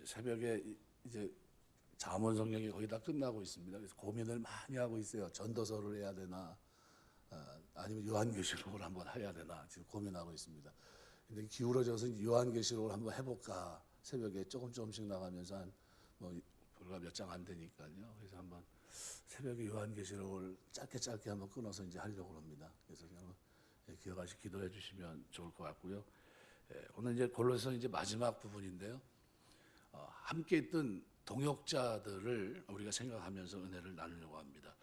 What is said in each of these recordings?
새벽에 이제 잠언 성경이 거의 다 끝나고 있습니다. 그래서 고민을 많이 하고 있어요. 전도서를 해야 되나, 아니면 요한계시록을 한번 해야 되나 지금 고민하고 있습니다. 근데 기울어져서 요한계시록을 한번 해볼까. 새벽에 조금씩 나가면서 한뭐 불과 몇 장 안 되니까요. 그래서 한번 새벽에 요한계시록을 짧게 한번 끊어서 이제 하려고 합니다. 그래서 그냥 기억하시 기도해 주시면 좋을 것 같고요. 오늘 이제 골로새 이제 마지막 부분인데요. 함께 있던 동역자들을 우리가 생각하면서 은혜를 나누려고 합니다.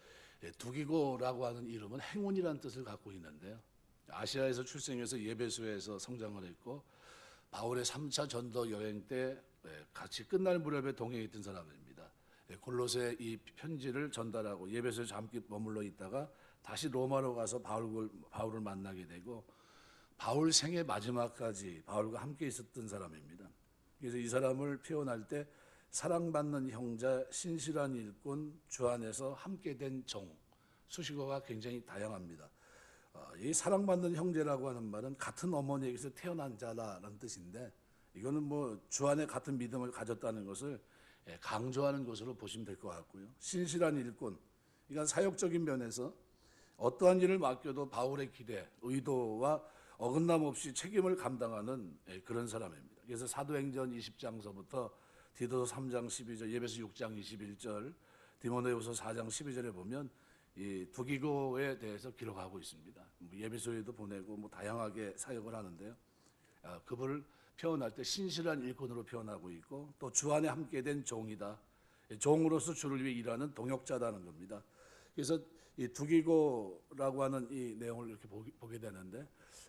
두기고라고 하는 이름은 행운이라는 뜻을 갖고 있는데요. 아시아에서 출생해서 예배소에서 성장을 했고 바울의 3차 전도 여행 때 같이 끝날 무렵에 동행했던 사람입니다. 골로새 이 편지를 전달하고 예배소에 잠깐 머물러 있다가 다시 로마로 가서 바울을 만나게 되고 바울 생애 마지막까지 바울과 함께 있었던 사람입니다. 그래서 이 사람을 표현할 때 사랑받는 형제, 신실한 일꾼, 주 안에서 함께 된 종, 수식어가 굉장히 다양합니다. 이 사랑받는 형제라고 하는 말은 같은 어머니에게서 태어난 자라는 뜻인데 이거는 뭐 주 안에 같은 믿음을 가졌다는 것을 강조하는 것으로 보시면 될 것 같고요. 신실한 일꾼, 이건 사역적인 면에서 어떠한 일을 맡겨도 바울의 기대, 의도와 어긋남 없이 책임을 감당하는 그런 사람입니다. 그래서 사도행전 20장서부터 디도서 3장 12절, 예배서 6장 21절, 디모데후서 4장 12절에 보면 이 두기고에 대해서 기록하고 있습니다. 예배소에도 보내고 뭐 다양하게 사역을 하는데요. 그분을 표현할 때 신실한 일꾼으로 표현하고 있고 또 주 안에 함께 된 종이다. 종으로서 주를 위해 일하는 동역자라는 겁니다. 그래서 이 두기고라고 하는 이 내용을 이렇게 보게 되는데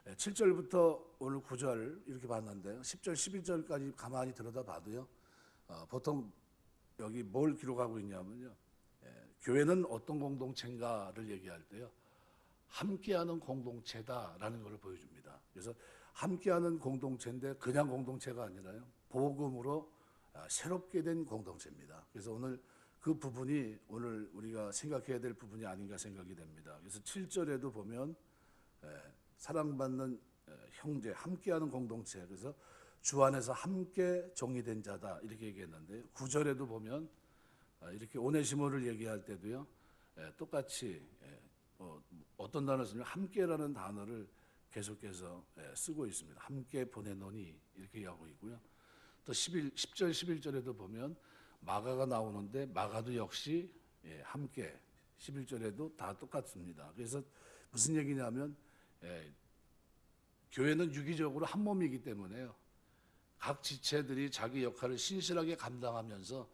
7절부터 오늘 9절 이렇게 봤는데요. 10절, 11절까지 가만히 들여다봐도요. 보통 여기 뭘 기록하고 있냐면요. 교회는 어떤 공동체인가를 얘기할 때요. 함께하는 공동체다라는 것을 보여줍니다. 그래서 함께하는 공동체인데 그냥 공동체가 아니라요. 복음으로 새롭게 된 공동체입니다. 그래서 오늘 그 부분이 오늘 우리가 생각해야 될 부분이 아닌가 생각이 됩니다. 그래서 7절에도 보면 사랑받는 형제, 함께하는 공동체, 그래서 주 안에서 함께 종이 된 자다 이렇게 얘기했는데 9절에도 보면 이렇게 오네시모를 얘기할 때도요 똑같이 어떤 단어를 쓰냐면 함께라는 단어를 계속해서 쓰고 있습니다. 함께 보내노니 이렇게 얘기하고 있고요. 또 10절 11절에도 보면 마가가 나오는데 마가도 역시 함께 11절에도 다 똑같습니다. 그래서 무슨 얘기냐면 교회는 유기적으로 한 몸이기 때문에요. 각 지체들이 자기 역할을 신실하게 감당하면서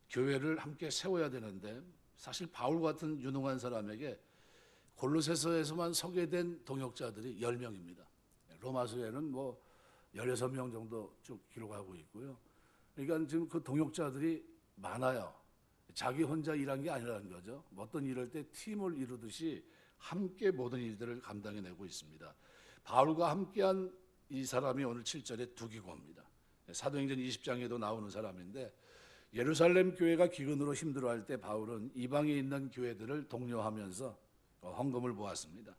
교회를 함께 세워야 되는데 사실 바울 같은 유능한 사람에게 골로새서에서만 소개된 동역자들이 10명입니다. 로마서에는 뭐 16명 정도 쭉 기록하고 있고요. 그러니까 지금 그 동역자들이 많아요. 자기 혼자 일한 게 아니라는 거죠. 어떤 일을 때 팀을 이루듯이 함께 모든 일들을 감당해내고 있습니다. 바울과 함께한 이 사람이 오늘 7절에 두기고입니다. 사도행전 20장에도 나오는 사람인데 예루살렘 교회가 기근으로 힘들어할 때 바울은 이방에 있는 교회들을 독려하면서 헌금을 모았습니다.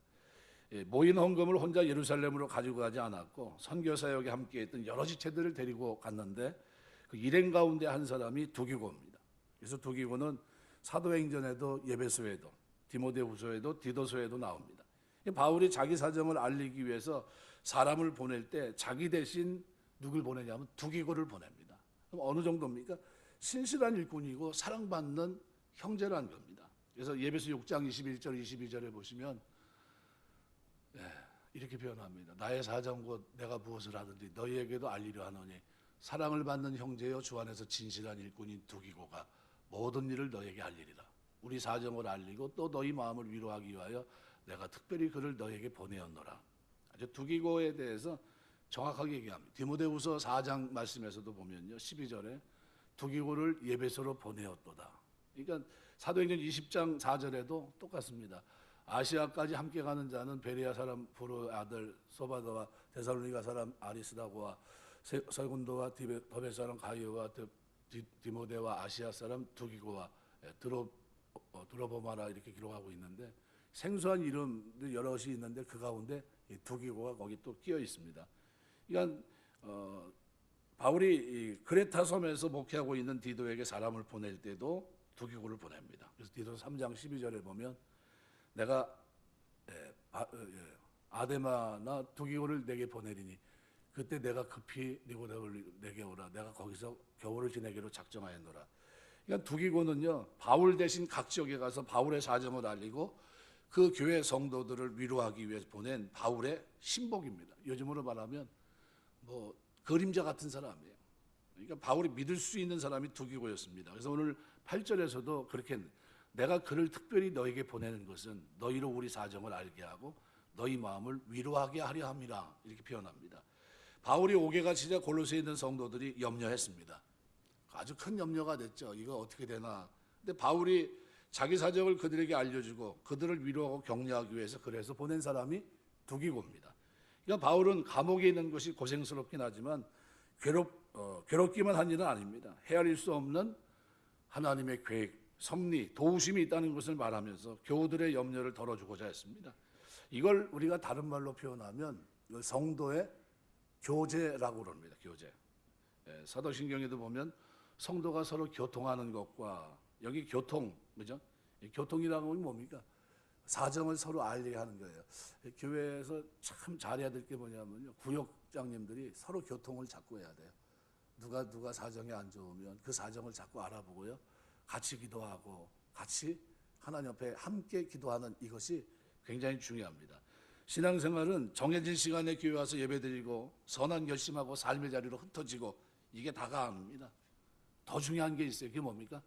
모인 헌금을 혼자 예루살렘으로 가지고 가지 않았고 선교 사역에 함께했던 여러 지체들을 데리고 갔는데 그 일행 가운데 한 사람이 두기고입니다. 그래서 두기고는 사도행전에도 예배소에도 디모데후서에도 디도서에도 나옵니다. 바울이 자기 사정을 알리기 위해서 사람을 보낼 때 자기 대신 누굴 보내냐면 두기고를 보냅니다. 그럼 어느 정도입니까? 신실한 일꾼이고 사랑받는 형제라는 겁니다. 그래서 예배서 6장 21절 22절에 보시면 이렇게 표현합니다. 나의 사정 곧 내가 무엇을 하든지 너희에게도 알리려 하노니 사랑을 받는 형제여 주 안에서 진실한 일꾼인 두기고가 모든 일을 너에게 알리리라. 우리 사정을 알리고 또 너희 마음을 위로하기 위하여 내가 특별히 그를 너에게 보내었노라. 두기고에 대해서 정확하게 얘기합니다. 디모데후서 4장 말씀에서도 보면요. 12절에 두기고를 예배소로 보내었도다. 그러니까 사도행전 20장 4절에도 똑같습니다. 아시아까지 함께 가는 자는 베레아 사람 브로의 아들 소바더와 데살로니가 사람 아리스다고와 설군도와 더베 사람 가이오와 디모데와 아시아 사람 두기고와 드로보마라 이렇게 기록하고 있는데 생소한 이름들 여럿이 있는데 그 가운데 두기고가 거기 또 끼어 있습니다. 그러니까 바울이 이 크레타 섬에서 목회하고 있는 디도에게 사람을 보낼 때도 두기고를 보냅니다. 그래서 디도 3장 12절에 보면 내가 아데마나 두기고를 내게 보내리니 그때 내가 급히 내게 오라. 내가 거기서 겨울을 지내기로 작정하였노라. 그러니까 두기고는요, 바울 대신 각 지역에 가서 바울의 사정을 알리고 그 교회 성도들을 위로하기 위해서 보낸 바울의 신복입니다. 요즘으로 말하면 뭐 그림자 같은 사람이에요. 그러니까 바울이 믿을 수 있는 사람이 두기고였습니다. 그래서 오늘 8절에서도 그렇게 내가 그를 특별히 너에게 보내는 것은 너희로 우리 사정을 알게 하고 너희 마음을 위로하게 하려 함이라 이렇게 표현합니다. 바울이 오게 가시자 골로새에 있는 성도들이 염려했습니다. 아주 큰 염려가 됐죠. 이거 어떻게 되나. 근데 바울이 자기 사정을 그들에게 알려주고 그들을 위로하고 격려하기 위해서 그래서 보낸 사람이 두기고입니다. 그러니까 바울은 감옥에 있는 것이 고생스럽긴 하지만 괴롭기만 한 일은 아닙니다. 헤아릴 수 없는 하나님의 계획, 섭리, 도우심이 있다는 것을 말하면서 교우들의 염려를 덜어주고자 했습니다. 이걸 우리가 다른 말로 표현하면 성도의 교제라고 그럽니다. 교제. 사도신경에도 보면 성도가 서로 교통하는 것과 여기 교통, 그죠? 교통이라고 하면 뭡니까? 사정을 서로 알게 하는 거예요. 교회에서 참 잘해야 될 게 뭐냐면요, 구역장님들이 서로 교통을 자꾸 해야 돼요. 누가 사정이 안 좋으면 그 사정을 자꾸 알아보고요, 같이 기도하고 같이 하나님 앞에 함께 기도하는 이것이 굉장히 중요합니다. 신앙생활은 정해진 시간에 교회 와서 예배드리고 선한 결심하고 삶의 자리로 흩어지고 이게 다가 아닙니다. 더 중요한 게 있어요. 그게 뭡니까?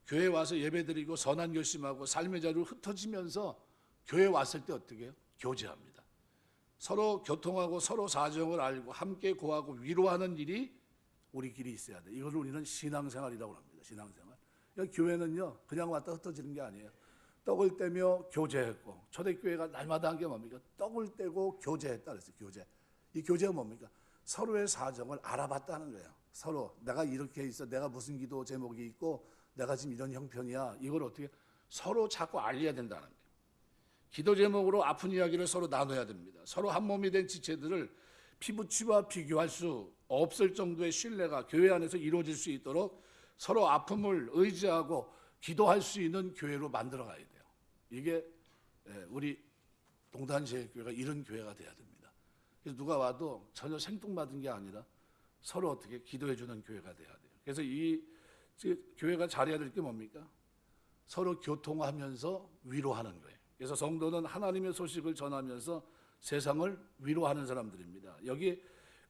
교회 와서 예배드리고 선한 결심하고 삶의 자리로 흩어지면서 교회 왔을 때 어떻게 해요? 교제합니다. 서로 교통하고 서로 사정을 알고 함께 고하고 위로하는 일이 우리끼리 있어야 돼. 이걸 우리는 신앙생활이라고 합니다. 신앙생활. 교회는요, 그냥 왔다 흩어지는 게 아니에요. 떡을 떼며 교제했고, 초대교회가 날마다 한 게 뭡니까? 떡을 떼고 교제했다 그랬어요. 교제. 이 교제가 뭡니까? 서로의 사정을 알아봤다는 거예요. 서로 내가 이렇게 있어, 내가 무슨 기도 제목이 있고 내가 지금 이런 형편이야. 이걸 어떻게 서로 자꾸 알려야 된다는 거예요. 기도 제목으로 아픈 이야기를 서로 나눠야 됩니다. 서로 한 몸이 된 지체들을 피부치와 비교할 수 없을 정도의 신뢰가 교회 안에서 이루어질 수 있도록 서로 아픔을 의지하고 기도할 수 있는 교회로 만들어 가야 돼요. 이게 우리 동단제일교회가 이런 교회가 돼야 됩니다. 그래서 누가 와도 전혀 생뚱맞은 게 아니라 서로 어떻게 기도해 주는 교회가 돼야 돼요. 그래서 이 교회가 잘해야 될 게 뭡니까? 서로 교통하면서 위로하는 거예요. 그래서 성도는 하나님의 소식을 전하면서 세상을 위로하는 사람들입니다. 여기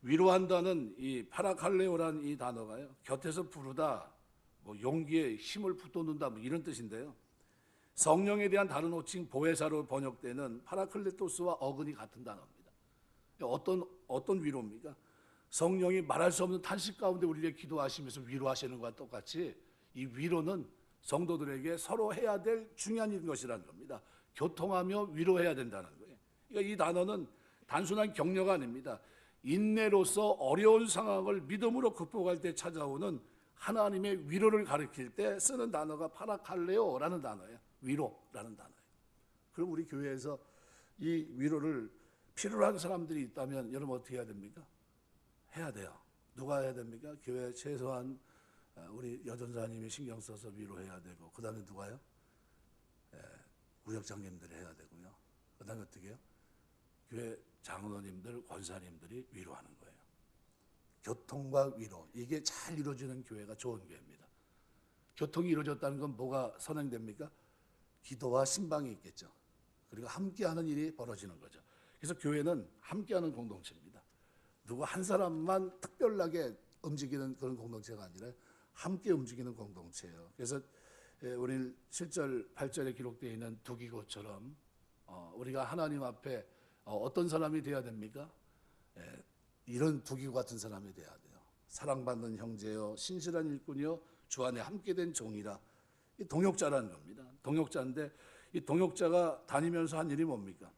위로한다는 이 파라칼레오라는 이 단어가요, 곁에서 부르다, 뭐 용기에 힘을 북돋는다, 뭐 이런 뜻인데요. 성령에 대한 다른 호칭 보혜사로 번역되는 파라클레토스와 어근이 같은 단어입니다. 어떤 위로입니까? 성령이 말할 수 없는 탄식 가운데 우리에게 기도하시면서 위로하시는 것과 똑같이 이 위로는 성도들에게 서로 해야 될 중요한 것이라는 겁니다. 교통하며 위로해야 된다는 거예요. 그러니까 이 단어는 단순한 격려가 아닙니다. 인내로서 어려운 상황을 믿음으로 극복할 때 찾아오는 하나님의 위로를 가리킬 때 쓰는 단어가 파라칼레오라는 단어예요. 위로라는 단어예요. 그럼 우리 교회에서 이 위로를 필요로 하는 사람들이 있다면 여러분 어떻게 해야 됩니까? 해야 돼요. 누가 해야 됩니까? 교회 최소한 우리 여전사님이 신경 써서 위로해야 되고, 그 다음에 누가요? 구역장님들이 해야 되고요. 그 다음에 어떻게 해요? 교회 장로님들, 권사님들이 위로하는 거예요. 교통과 위로, 이게 잘 이루어지는 교회가 좋은 교회입니다. 교통이 이루어졌다는 건 뭐가 선행됩니까? 기도와 신방이 있겠죠. 그리고 함께하는 일이 벌어지는 거죠. 그래서 교회는 함께하는 공동체입니다. 누구 한 사람만 특별하게 움직이는 그런 공동체가 아니라 함께 움직이는 공동체예요. 그래서 우리 7절, 8절에 기록되어 있는 두기고처럼 우리가 하나님 앞에 어떤 사람이 되어야 됩니까? 이런 두기고 같은 사람이 되어야 돼요. 사랑받는 형제요, 신실한 일꾼이요, 주 안에 함께된 종이라. 이 동역자라는 겁니다. 동역자인데 이 동역자가 다니면서 한 일이 뭡니까?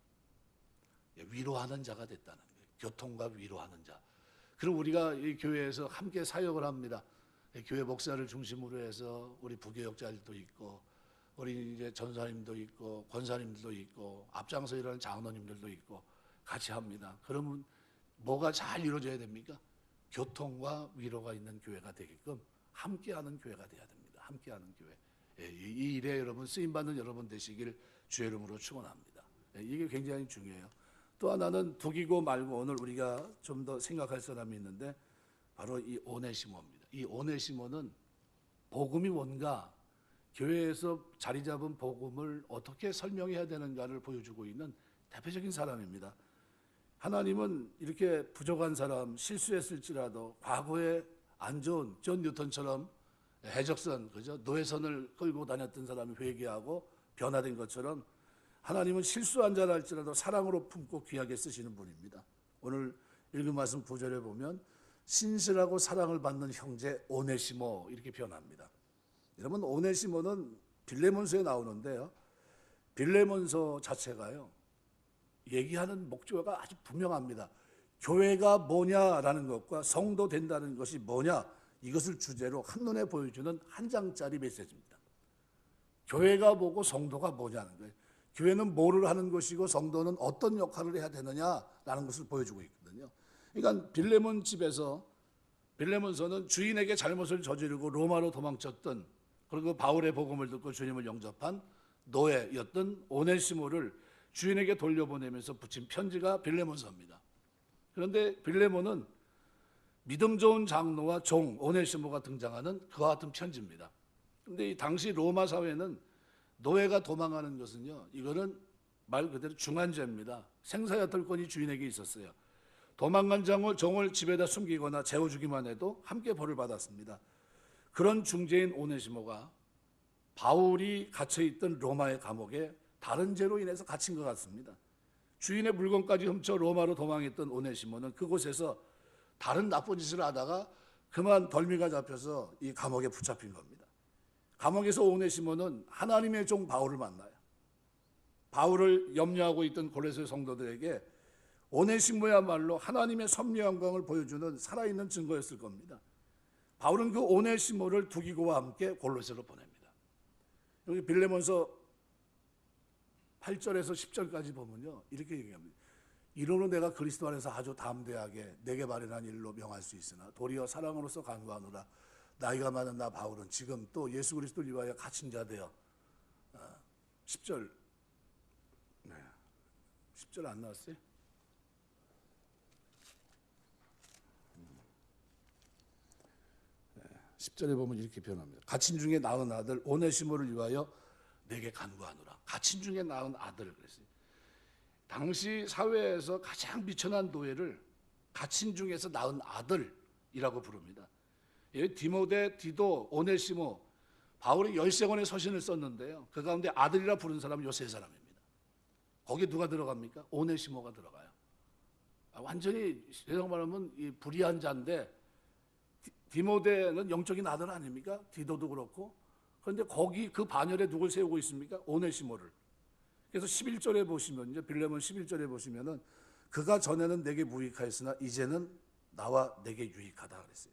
위로하는 자가 됐다는 거예요. 교통과 위로하는 자. 그럼 우리가 이 교회에서 함께 사역을 합니다. 교회 목사를 중심으로 해서 우리 부교역자들도 있고, 우리 이제 전사님도 있고, 권사님들도 있고, 앞장서 일하는 장로님들도 있고, 같이 합니다. 그러면 뭐가 잘 이루어져야 됩니까? 교통과 위로가 있는 교회가 되게끔 함께하는 교회가 돼야 됩니다. 함께하는 교회. 이 일에 여러분 쓰임받는 여러분 되시길 주의 이름으로 축원합니다. 이게 굉장히 중요해요. 또 하나는 독이고 말고 오늘 우리가 좀 더 생각할 사람이 있는데 바로 이 오네시모입니다. 이 오네시모는 복음이 뭔가, 교회에서 자리 잡은 복음을 어떻게 설명해야 되는가를 보여주고 있는 대표적인 사람입니다. 하나님은 이렇게 부족한 사람, 실수했을지라도 과거에 안 좋은 존 뉴턴처럼 해적선, 그죠? 노예선을 끌고 다녔던 사람이 회개하고 변화된 것처럼 하나님은 실수한 자라 할지라도 사랑으로 품고 귀하게 쓰시는 분입니다. 오늘 읽은 말씀 9절에 보면 신실하고 사랑을 받는 형제 오네시모 이렇게 표현합니다. 여러분, 오네시모는 빌레몬서에 나오는데요, 빌레몬서 자체가요 얘기하는 목적어가 아주 분명합니다. 교회가 뭐냐라는 것과 성도 된다는 것이 뭐냐, 이것을 주제로 한눈에 보여주는 한 장짜리 메시지입니다. 교회가 뭐고 성도가 뭐냐는 거예요. 교회는 뭐를 하는 것이고 성도는 어떤 역할을 해야 되느냐라는 것을 보여주고 있거든요. 그러니까 빌레몬 집에서, 빌레몬서는 주인에게 잘못을 저지르고 로마로 도망쳤던, 그리고 바울의 복음을 듣고 주님을 영접한 노예였던 오네시모를 주인에게 돌려보내면서 붙인 편지가 빌레몬서입니다. 그런데 빌레몬은 믿음 좋은 장로와 종 오네시모가 등장하는 그와 같은 편지입니다. 그런데 이 당시 로마 사회는 노예가 도망하는 것은요, 이거는 말 그대로 중한죄입니다. 생사여탈권이 주인에게 있었어요. 도망간 종을 집에다 숨기거나 재워주기만 해도 함께 벌을 받았습니다. 그런 중재인 오네시모가 바울이 갇혀있던 로마의 감옥에 다른 죄로 인해서 갇힌 것 같습니다. 주인의 물건까지 훔쳐 로마로 도망했던 오네시모는 그곳에서 다른 나쁜 짓을 하다가 그만 덜미가 잡혀서 이 감옥에 붙잡힌 겁니다. 감옥에서 오네시모는 하나님의 종 바울을 만나요. 바울을 염려하고 있던 고레스 성도들에게 오네시모야말로 하나님의 섭리 영광을 보여주는 살아있는 증거였을 겁니다. 바울은 그 오네시모를 두기고와 함께 골로새로 보냅니다. 여기 빌레몬서 8절에서 10절까지 보면요, 이렇게 얘기합니다. 이로는 내가 그리스도 안에서 아주 담대하게 내게 마련한 일로 명할 수 있으나 도리어 사랑으로서 간구하노라. 나이가 많은 나 바울은 지금 또 예수 그리스도를 위하여 갇힌 자 되어 10절 10절 안 나왔어요? 10절에 보면 이렇게 표현합니다. 갇힌 중에 낳은 아들 오네시모를 위하여 내게 간구하노라. 갇힌 중에 낳은 아들 그랬어요. 당시 사회에서 가장 미천한 노예를 갇힌 중에서 낳은 아들이라고 부릅니다. 디모데, 디도, 오네시모, 바울이 13권의 서신을 썼는데요, 그 가운데 아들이라 부른 사람은 요 세 사람입니다. 거기에 누가 들어갑니까? 오네시모가 들어가요. 완전히 세상 말하면 이 불의한 자인데, 디모데는 영적인 아들 아닙니까? 디도도 그렇고. 그런데 거기 그 반열에 누굴 세우고 있습니까? 오네시모를. 그래서 11절에 보시면요, 빌레몬 11절에 보시면은 그가 전에는 내게 무익하였으나 이제는 나와 내게 유익하다 그랬어요.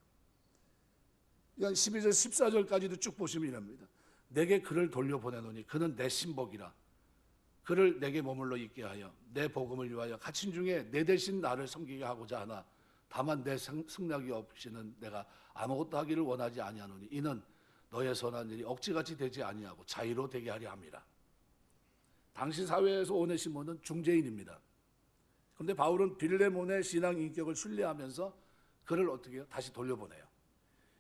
그러니까 12절 14절까지도 쭉 보시면 이랍니다. 내게 그를 돌려보내노니 그는 내 신복이라. 그를 내게 머물러 있게 하여 내 복음을 위하여 갇힌 중에 내 대신 나를 섬기게 하고자 하나 다만 내 승낙이 없이는 내가 아무것도 하기를 원하지 아니하노니 이는 너의 선한 일이 억지같이 되지 아니하고 자유로 되게 하려 함이라. 당시 사회에서 오네시모는 중재인입니다. 그런데 바울은 빌레몬의 신앙 인격을 신뢰하면서 그를 어떻게 해요? 다시 돌려보내요.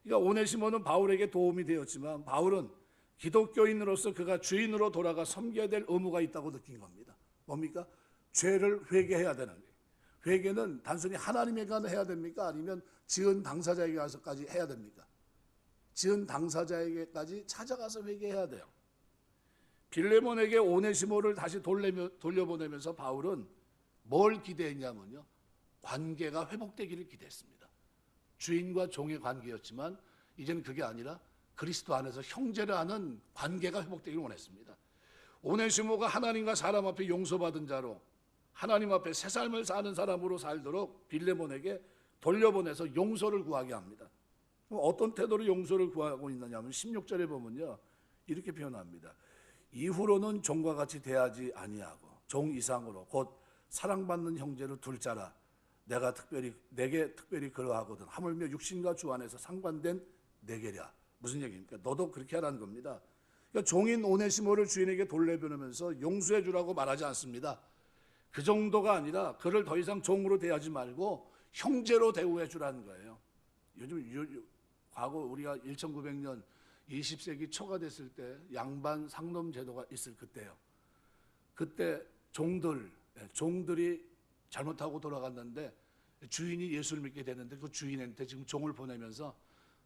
그러니까 오네시모는 바울에게 도움이 되었지만 바울은 기독교인으로서 그가 주인으로 돌아가 섬겨야 될 의무가 있다고 느낀 겁니다. 뭡니까? 죄를 회개해야 되는 거예요. 회개는 단순히 하나님에게만 해야 됩니까? 아니면 지은 당사자에게 가서까지 해야 됩니까? 지은 당사자에게까지 찾아가서 회개해야 돼요. 빌레몬에게 오네시모를 다시 돌려보내면서 바울은 뭘 기대했냐면요, 관계가 회복되기를 기대했습니다. 주인과 종의 관계였지만 이제는 그게 아니라 그리스도 안에서 형제를 하는 관계가 회복되기를 원했습니다. 오네시모가 하나님과 사람 앞에 용서받은 자로 하나님 앞에 새 삶을 사는 사람으로 살도록 빌레몬에게 돌려보내서 용서를 구하게 합니다. 그럼 어떤 태도로 용서를 구하고 있느냐면 16절에 보면요, 이렇게 표현합니다. 이후로는 종과 같이 대하지 아니하고 종 이상으로 곧 사랑받는 형제로 둘 자라. 내게 특별히 그러하거든. 하물며 육신과 주 안에서 상관된 내게랴. 무슨 얘기입니까? 너도 그렇게 하라는 겁니다. 그러니까 종인 오네시모를 주인에게 돌려보내면서 용서해 주라고 말하지 않습니다. 그 정도가 아니라 그를 더 이상 종으로 대하지 말고 형제로 대우해 주라는 거예요. 과거 우리가 1900년 20세기 초가 됐을 때 양반 상놈 제도가 있을 그때요. 그때 종들이 잘못하고 돌아갔는데 주인이 예수를 믿게 됐는데 그 주인한테 지금 종을 보내면서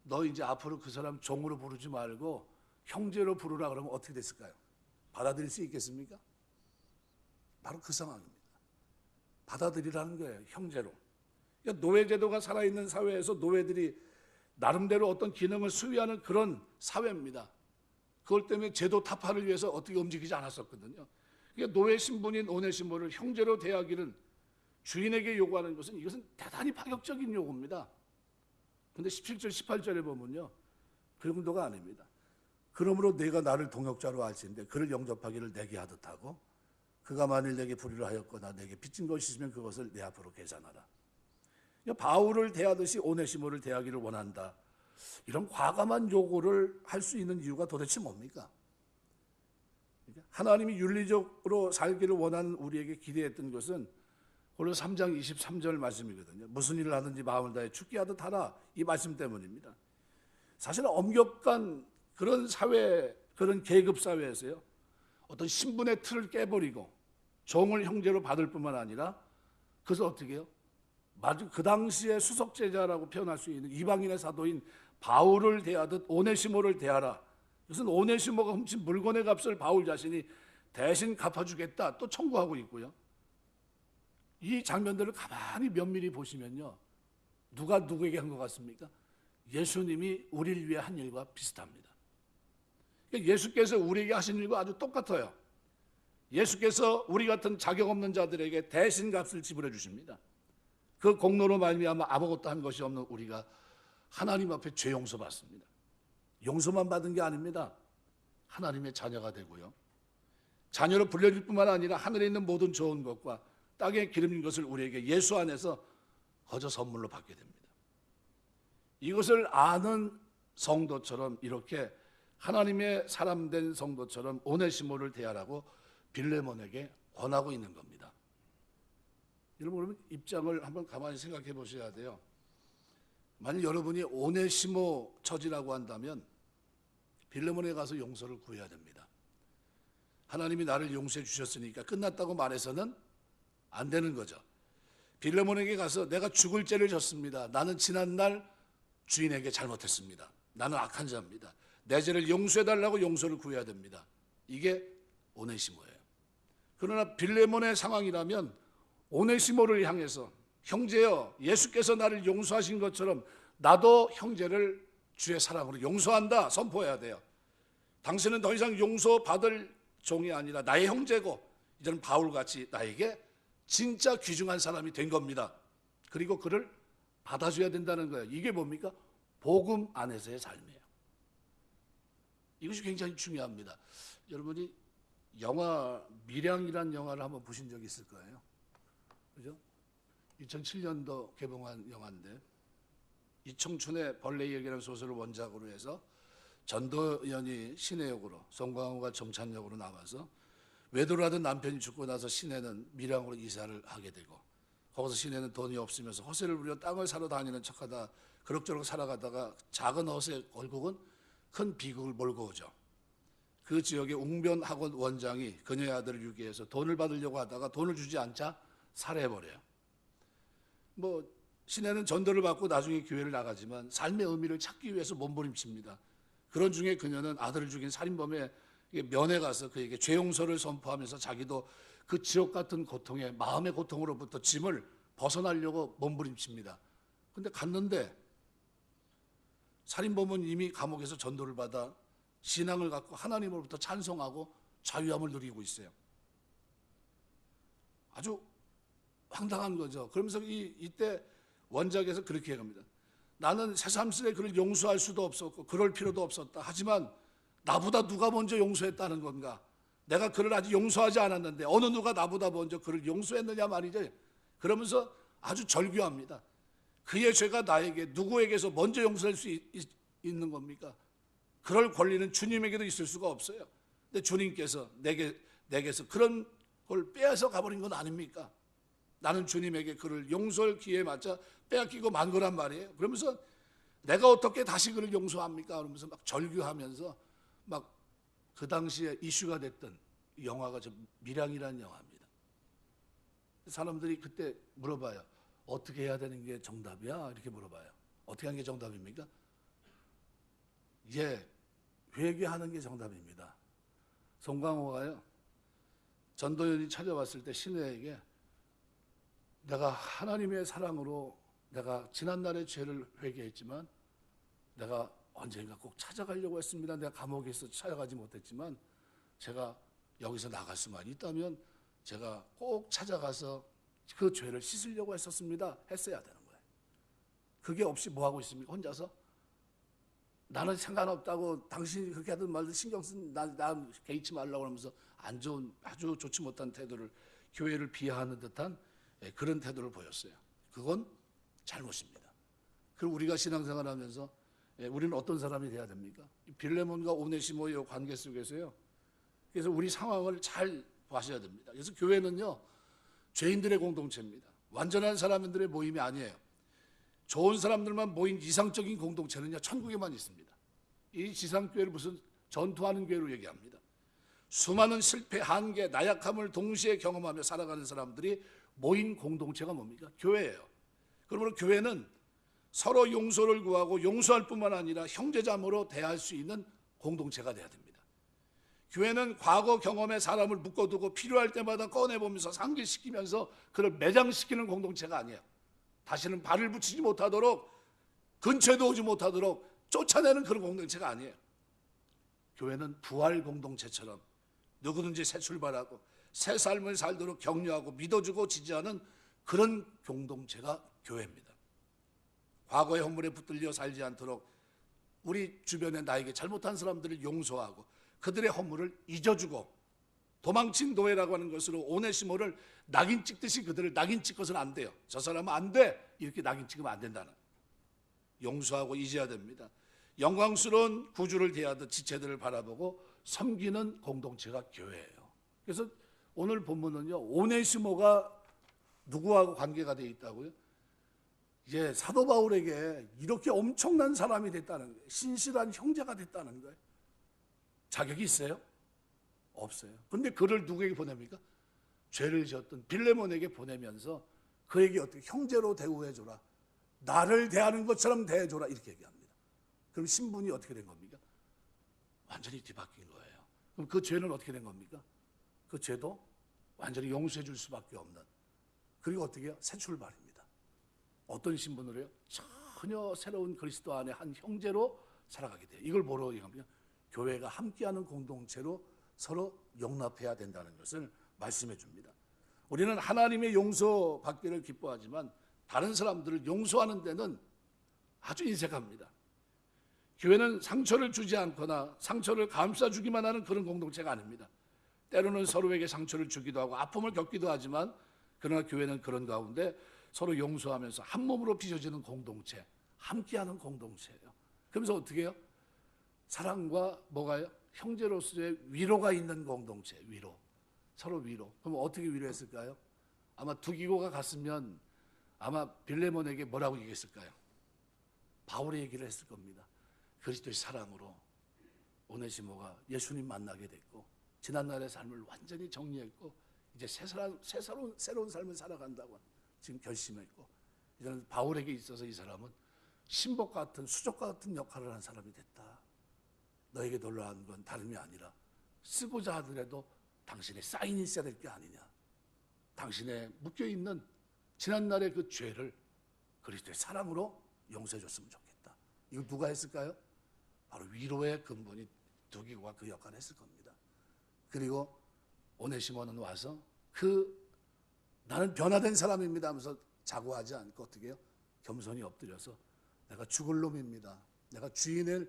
너 이제 앞으로 그 사람 종으로 부르지 말고 형제로 부르라 그러면 어떻게 됐을까요? 받아들일 수 있겠습니까? 바로 그 상황입니다. 받아들이라는 거예요. 형제로. 그러니까 노예제도가 살아있는 사회에서 노예들이 나름대로 어떤 기능을 수행하는 그런 사회입니다. 그걸 때문에 제도 타파를 위해서 어떻게 움직이지 않았었거든요. 그러니까 노예 신분인 오네시모를 형제로 대하기는 주인에게 요구하는 것은 이것은 대단히 파격적인 요구입니다. 그런데 17절 18절에 보면요, 그 정도가 아닙니다. 그러므로 내가 나를 동역자로 할지인데 그를 영접하기를 내게 하듯 하고 그가 만일 내게 불의를 하였거나 내게 빚진 것이 있으면 그것을 내 앞으로 계산하라. 바울을 대하듯이 오네시모를 대하기를 원한다. 이런 과감한 요구를 할 수 있는 이유가 도대체 뭡니까? 하나님이 윤리적으로 살기를 원하는 우리에게 기대했던 것은 골로새 3장 23절 말씀이거든요. 무슨 일을 하든지 마음을 다해 죽게 하듯 하라. 이 말씀 때문입니다. 사실 엄격한 그런 사회, 그런 계급 사회에서요, 어떤 신분의 틀을 깨버리고 종을 형제로 받을 뿐만 아니라 그래서 어떻게 해요? 마주 그 당시에 수석제자라고 표현할 수 있는 이방인의 사도인 바울을 대하듯 오네시모를 대하라. 이것은 오네시모가 훔친 물건의 값을 바울 자신이 대신 갚아주겠다 또 청구하고 있고요. 이 장면들을 가만히 면밀히 보시면요, 누가 누구에게 한 것 같습니까? 예수님이 우리를 위해 한 일과 비슷합니다. 그러니까 예수께서 우리에게 하신 일과 아주 똑같아요. 예수께서 우리 같은 자격 없는 자들에게 대신 값을 지불해 주십니다. 그 공로로 말미암아 아무것도 한 것이 없는 우리가 하나님 앞에 죄 용서받습니다. 용서만 받은 게 아닙니다. 하나님의 자녀가 되고요, 자녀로 불려질 뿐만 아니라 하늘에 있는 모든 좋은 것과 땅에 기름진 것을 우리에게 예수 안에서 거저 선물로 받게 됩니다. 이것을 아는 성도처럼, 이렇게 하나님의 사람된 성도처럼 오네시모를 대하라고 빌레몬에게 권하고 있는 겁니다. 여러분 입장을 한번 가만히 생각해 보셔야 돼요. 만약 여러분이 오네시모 처지라고 한다면 빌레몬에 가서 용서를 구해야 됩니다. 하나님이 나를 용서해 주셨으니까 끝났다고 말해서는 안 되는 거죠. 빌레몬에게 가서 내가 죽을 죄를 졌습니다. 나는 지난날 주인에게 잘못했습니다. 나는 악한 자입니다. 내 죄를 용서해 달라고 용서를 구해야 됩니다. 이게 오네시모예요. 그러나 빌레몬의 상황이라면 오네시모를 향해서 형제여, 예수께서 나를 용서하신 것처럼 나도 형제를 주의 사랑으로 용서한다 선포해야 돼요. 당신은 더 이상 용서받을 종이 아니라 나의 형제고 이제는 바울같이 나에게 진짜 귀중한 사람이 된 겁니다. 그리고 그를 받아줘야 된다는 거예요. 이게 뭡니까? 복음 안에서의 삶이에요. 이것이 굉장히 중요합니다. 여러분이 영화 밀양이라는 영화를 한번 보신 적이 있을 거예요. 그죠? 2007년도 개봉한 영화인데 이청춘의 벌레 얘기라는 소설을 원작으로 해서 전도연이 신혜 역으로, 송강호가 정찬 역으로 나와서 외도를 하던 남편이 죽고 나서 신혜는 밀양으로 이사를 하게 되고, 거기서 신혜는 돈이 없으면서 허세를 부려 땅을 사러 다니는 척하다 그럭저럭 살아가다가 작은 허세 결국은 큰 비극을 몰고 오죠. 그 지역의 웅변학원 원장이 그녀의 아들을 유기해서 돈을 받으려고 하다가 돈을 주지 않자 살해해버려요. 신혜는 전도를 받고 나중에 교회를 나가지만 삶의 의미를 찾기 위해서 몸부림칩니다. 그런 중에 그녀는 아들을 죽인 살인범의 면회 가서 그에게 죄 용서를 선포하면서 자기도 그 지옥 같은 고통에, 마음의 고통으로부터 짐을 벗어나려고 몸부림칩니다. 근데 갔는데 살인범은 이미 감옥에서 전도를 받아 신앙을 갖고 하나님으로부터 찬송하고 자유함을 누리고 있어요. 아주 황당한 거죠. 그러면서 이때 원작에서 그렇게 얘기합니다. 나는 새삼스레 그를 용서할 수도 없었고 그럴 필요도 없었다. 하지만 나보다 누가 먼저 용서했다는 건가? 내가 그를 아직 용서하지 않았는데 어느 누가 나보다 먼저 그를 용서했느냐 말이죠. 그러면서 아주 절규합니다. 그의 죄가 나에게 누구에게서 먼저 용서할 수 있는 겁니까? 그럴 권리는 주님에게도 있을 수가 없어요. 근데 주님께서 내게서 그런 걸 빼앗아 가버린 건 아닙니까? 나는 주님에게 그를 용서할 기회에 맞춰 빼앗기고 만 거란 말이에요. 그러면서 내가 어떻게 다시 그를 용서합니까? 그러면서 막 절규하면서 막 그 당시에 이슈가 됐던 영화가 저 밀양이라는 영화입니다. 사람들이 그때 물어봐요. 어떻게 해야 되는 게 정답이야? 이렇게 물어봐요. 어떻게 하는 게 정답입니까? 예, 회개하는 게 정답입니다. 송강호가요, 전도연이 찾아왔을 때 시내에게 내가 하나님의 사랑으로 내가 지난날의 죄를 회개했지만 내가 언젠가 꼭 찾아가려고 했습니다. 내가 감옥에 있어 찾아가지 못했지만 제가 여기서 나갈 수만 있다면 제가 꼭 찾아가서 그 죄를 씻으려고 했었습니다. 했어야 되는 거예요. 그게 없이 뭐 하고 있습니까? 혼자서? 나는 상관없다고 당신이 그렇게 하든 말든 신경 쓴 나 개의치 말라고 하면서 안 좋은 아주 좋지 못한 태도를 교회를 비하하는 듯한 그런 태도를 보였어요. 그건 잘못입니다. 그리고 우리가 신앙생활하면서 우리는 어떤 사람이 돼야 됩니까? 빌레몬과 오네시모의 관계 속에서요. 그래서 우리 상황을 잘 보셔야 됩니다. 그래서 교회는요, 죄인들의 공동체입니다. 완전한 사람들의 모임이 아니에요. 좋은 사람들만 모인 이상적인 공동체는요, 천국에만 있습니다. 이 지상교회를 무슨 전투하는 교회로 얘기합니다. 수많은 실패, 한계, 나약함을 동시에 경험하며 살아가는 사람들이 모인 공동체가 뭡니까? 교회예요. 그러므로 교회는 서로 용서를 구하고 용서할 뿐만 아니라 형제자매로 대할 수 있는 공동체가 돼야 됩니다. 교회는 과거 경험에 사람을 묶어두고 필요할 때마다 꺼내보면서 상기시키면서 그를 매장시키는 공동체가 아니에요. 다시는 발을 붙이지 못하도록, 근처에도 오지 못하도록 쫓아내는 그런 공동체가 아니에요. 교회는 부활 공동체처럼 누구든지 새 출발하고 새 삶을 살도록 격려하고 믿어주고 지지하는 그런 공동체가 교회입니다. 과거의 허물에 붙들려 살지 않도록 우리 주변에 나에게 잘못한 사람들을 용서하고 그들의 허물을 잊어주고, 도망친 노예라고 하는 것으로 오네시모를 낙인 찍듯이 그들을 낙인 찍어서는 안 돼요. 저 사람은 안 돼, 이렇게 낙인 찍으면 안 된다는, 용서하고 잊어야 됩니다. 영광스러운 구주를 대하듯 지체들을 바라보고 섬기는 공동체가 교회예요. 그래서 오늘 본문은요, 오네시모가 누구하고 관계가 되어 있다고요? 이제 사도 바울에게 이렇게 엄청난 사람이 됐다는 거예요. 신실한 형제가 됐다는 거예요. 자격이 있어요? 없어요. 근데 그를 누구에게 보냅니까? 죄를 지었던 빌레몬에게 보내면서 그에게 어떻게 형제로 대우해줘라, 나를 대하는 것처럼 대해줘라, 이렇게 얘기합니다. 그럼 신분이 어떻게 된 겁니까? 완전히 뒤바뀐 거예요. 그럼 그 죄는 어떻게 된 겁니까? 그 죄도 완전히 용서해 줄 수밖에 없는, 그리고 어떻게 해요? 새 출발입니다. 어떤 신분으로요? 전혀 새로운 그리스도 안에 한 형제로 살아가게 돼요. 이걸 뭐로 얘기하면 교회가 함께하는 공동체로 서로 용납해야 된다는 것을 말씀해 줍니다. 우리는 하나님의 용서받기를 기뻐하지만 다른 사람들을 용서하는 데는 아주 인색합니다. 교회는 상처를 주지 않거나 상처를 감싸주기만 하는 그런 공동체가 아닙니다. 때로는 서로에게 상처를 주기도 하고 아픔을 겪기도 하지만, 그러나 교회는 그런 가운데 서로 용서하면서 한 몸으로 빚어지는 공동체, 함께하는 공동체예요. 그러면서 어떻게 해요? 사랑과 뭐가요? 형제로서의 위로가 있는 공동체, 위로. 서로 위로. 그럼 어떻게 위로했을까요? 아마 두기고가 갔으면 아마 빌레몬에게 뭐라고 얘기했을까요? 바울의 얘기를 했을 겁니다. 그리스도의 사랑으로 오네시모가 예수님 만나게 됐고 지난날의 삶을 완전히 정리했고 이제 새로운 삶을 살아간다고 지금 결심했고, 이제는 바울에게 있어서 이 사람은 신복 같은, 수족과 같은 역할을 한 사람이 됐다. 너에게 놀라운 건 다름이 아니라 쓰고자 하더라도 당신의 사인이 있어야 될 게 아니냐. 당신의 묶여있는 지난날의 그 죄를 그리스도의 사랑으로 용서해 줬으면 좋겠다. 이거 누가 했을까요? 바로 위로의 근본이 두기고가 그 역할을 했을 겁니다. 그리고 오네시모는 와서 나는 변화된 사람입니다 하면서 자고하지 않고 어떻게 해요? 겸손히 엎드려서 내가 죽을 놈입니다. 내가 주인을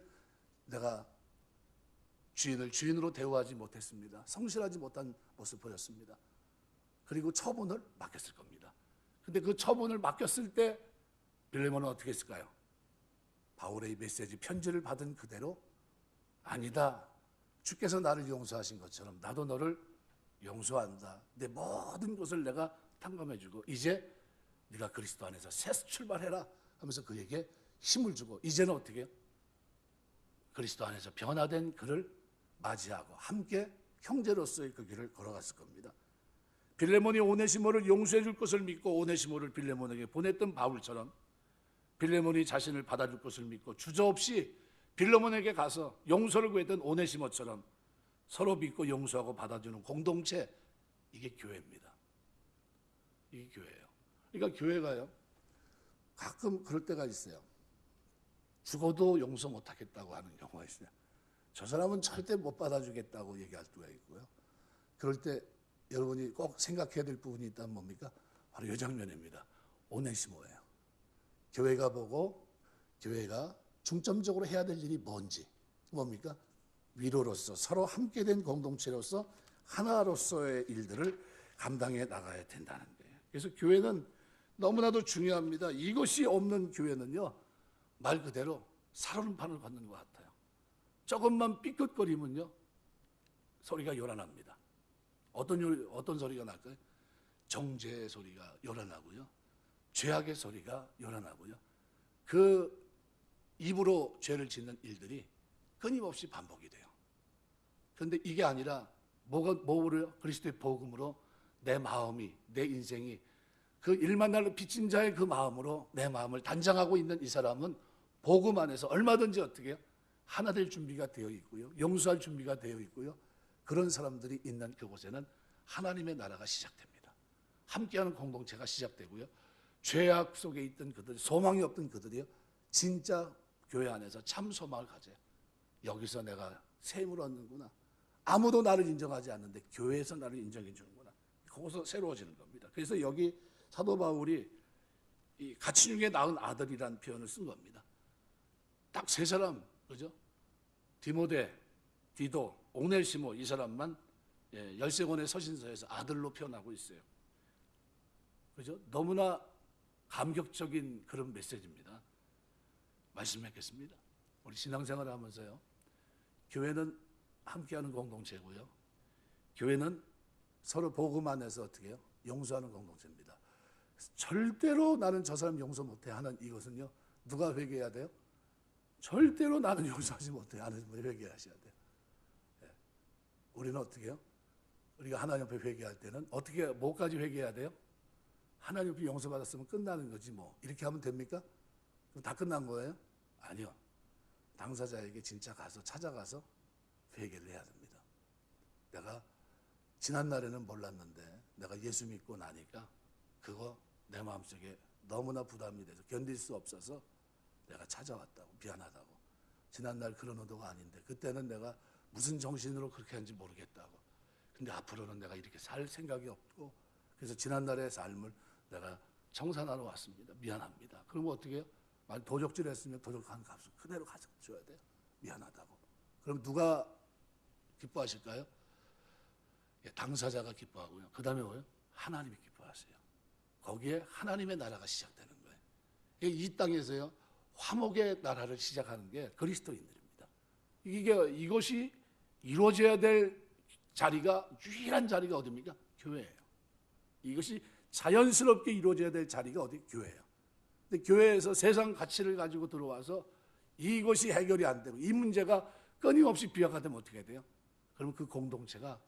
주인으로 대우하지 못했습니다. 성실하지 못한 모습을 보였습니다. 그리고 처분을 맡겼을 겁니다. 근데 그 처분을 맡겼을 때 빌레몬은 어떻게 했을까요? 바울의 메시지 편지를 받은 그대로 아니다. 주께서 나를 용서하신 것처럼 나도 너를 용서한다. 내 모든 것을 내가 탕감해주고 이제 네가 그리스도 안에서 새 출발해라 하면서 그에게 힘을 주고 이제는 어떻게 해요? 그리스도 안에서 변화된 그를 맞이하고 함께 형제로서의 그 길을 걸어갔을 겁니다. 빌레몬이 오네시모를 용서해 줄 것을 믿고 오네시모를 빌레몬에게 보냈던 바울처럼 빌레몬이 자신을 받아줄 것을 믿고 주저없이 빌레몬에게 가서 용서를 구했던 오네시모처럼 서로 믿고 용서하고 받아주는 공동체, 이게 교회입니다. 이게 교회예요. 그러니까 교회가요, 가끔 그럴 때가 있어요. 죽어도 용서 못하겠다고 하는 경우가 있어요. 저 사람은 절대 못 받아주겠다고 얘기할 때가 있고요. 그럴 때 여러분이 꼭 생각해야 될 부분이 있다면 뭡니까? 바로 이 장면입니다. 오네시모예요. 교회가 보고 교회가 중점적으로 해야 될 일이 뭔지, 뭡니까? 위로로서 서로 함께 된 공동체로서 하나로서의 일들을 감당해 나가야 된다는 거예요. 그래서 교회는 너무나도 중요합니다. 이것이 없는 교회는요, 말 그대로 살얼음판을 걷는 것 같아요. 조금만 삐끗거리면요, 소리가 요란합니다. 어떤 소리가 날까요? 정죄의 소리가 요란하고요, 죄악의 소리가 요란하고요, 그 입으로 죄를 짓는 일들이 끊임없이 반복이 돼요. 그런데 이게 아니라 뭐로 그리스도의 복음으로 내 마음이, 내 인생이 그 일만 날로 빚진 자의 그 마음으로 내 마음을 단장하고 있는 이 사람은 복음 안에서 얼마든지 어떻게 해요? 하나 될 준비가 되어 있고요, 용서할 준비가 되어 있고요, 그런 사람들이 있는 그곳에는 하나님의 나라가 시작됩니다. 함께하는 공동체가 시작되고요, 죄악 속에 있던 그들, 소망이 없던 그들이요, 진짜 교회 안에서 참 소망을 가져요. 여기서 내가 샘을 얻는구나. 아무도 나를 인정하지 않는데 교회에서 나를 인정해 주는구나. 거기서 새로워지는 겁니다. 그래서 여기 사도 바울이 이 가치 중에 낳은 아들이라는 표현을 쓴 겁니다. 딱 세 사람, 그죠? 디모데, 디도, 오네시모, 이 사람만 열세권의 서신서에서 아들로 표현하고 있어요. 그죠? 너무나 감격적인 그런 메시지입니다. 말씀하겠습니다. 우리 신앙생활을 하면서요, 교회는 함께하는 공동체고요, 교회는 서로 복음 안에서 어떻게 해요? 용서하는 공동체입니다. 절대로 나는 저 사람 용서 못해 하는 이것은요, 누가 회개해야 돼요? 절대로 나는 용서하지 못해 하는 분이 회개하셔야 돼요. 우리는 어떻게 해요? 우리가 하나님 앞에 회개할 때는 어떻게, 뭐까지 회개해야 돼요? 하나님 앞에 용서받았으면 끝나는 거지 뭐 이렇게 하면 됩니까? 그럼 다 끝난 거예요? 아니요. 당사자에게 진짜 가서 찾아가서 회개를 해야 됩니다. 내가 지난 날에는 몰랐는데 내가 예수 믿고 나니까 그거 내 마음속에 너무나 부담이 돼서 견딜 수 없어서 내가 찾아왔다고, 미안하다고. 지난 날 그런 의도가 아닌데 그때는 내가 무슨 정신으로 그렇게 한지 모르겠다고. 근데 앞으로는 내가 이렇게 살 생각이 없고 그래서 지난 날의 삶을 내가 청산하러 왔습니다. 미안합니다. 그러면 어떻게 해요? 만약 도적질 했으면 도적한 값을 그대로 가져줘야 돼요. 미안하다고. 그럼 누가 기뻐하실까요? 당사자가 기뻐하고요. 그 다음에 뭐예요? 하나님이 기뻐하세요. 거기에 하나님의 나라가 시작되는 거예요. 이 땅에서요, 화목의 나라를 시작하는 게 그리스도인들입니다. 이것이 이루어져야 될 자리가, 유일한 자리가 어디입니까? 교회예요. 이것이 자연스럽게 이루어져야 될 자리가 어디? 교회예요. 근데 교회에서 세상 가치를 가지고 들어와서 이것이 해결이 안 되고 이 문제가 끊임없이 비약화 되면 어떻게 돼요? 그러면 그 공동체가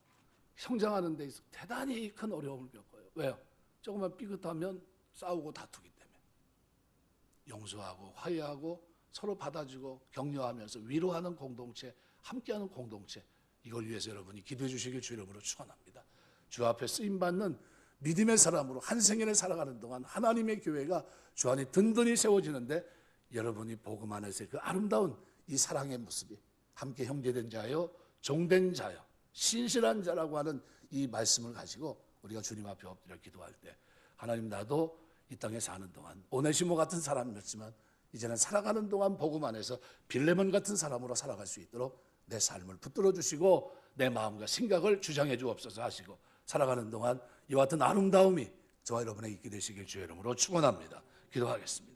성장하는 데 있어서 대단히 큰 어려움을 겪어요. 왜요? 조금만 삐끗하면 싸우고 다투기 때문에. 용서하고 화해하고 서로 받아주고 격려하면서 위로하는 공동체, 함께하는 공동체, 이걸 위해서 여러분이 기도해 주시길 주 이름으로 축원합니다. 주 앞에 쓰임받는 믿음의 사람으로 한 생애를 살아가는 동안 하나님의 교회가 주 안에 든든히 세워지는데 여러분이 복음 안에서의 그 아름다운 이 사랑의 모습이 함께 형제된 자요, 종된 자요, 신실한 자라고 하는 이 말씀을 가지고 우리가 주님 앞에 엎드려 기도할 때 하나님, 나도 이 땅에 사는 동안 오네시모 같은 사람이었지만 이제는 살아가는 동안 복음 안에서 빌레몬 같은 사람으로 살아갈 수 있도록 내 삶을 붙들어 주시고 내 마음과 생각을 주장해 주옵소서 하시고 살아가는 동안 이와 같은 아름다움이 저와 여러분의 있게 되시길 주의 이름으로 축원합니다. 기도하겠습니다.